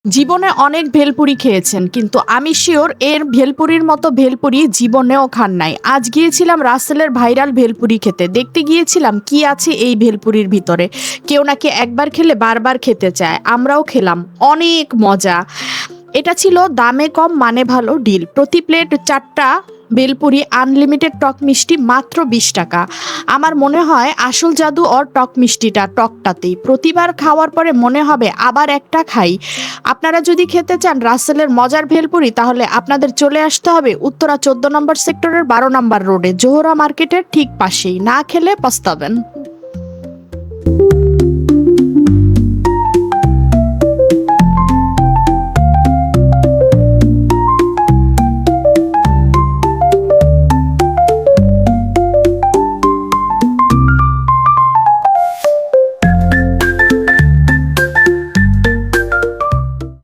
জীবনে অনেক ভেলপুরি খেয়েছেন, কিন্তু আমি শিওর এর ভেলপুরির মতো ভেলপুরি জীবনেও খান নাই। আজ গিয়েছিলাম রাসেলের ভাইরাল ভেলপুরি খেতে। দেখতে গিয়েছিলাম কি আছে এই ভেলপুরির ভিতরে। কেউ নাকি একবার খেলে বারবার খেতে চায়। আমরাও খেলাম। অনেক মজা। এটা ছিল দামে কম মানে ভালো ডিল। প্রতি প্লেট ৪টা বেলপুরি, আনলিমিটেড টক মিষ্টি, মাত্র ২০ টাকা। আমার মনে হয় আসল জাদু ওর টক মিষ্টিটা, টকটাতেই। প্রতিবার খাওয়ার পরে মনে হবে আবার একটা খাই। আপনারা যদি খেতে চান রাসেলের মজার ভেলপুরি, তাহলে আপনাদের চলে আসতে হবে উত্তরা ১৪ নম্বর সেক্টরের ১২ নম্বর রোডে, জোহরা মার্কেটের ঠিক পাশেই। না খেলে পস্তাবেন।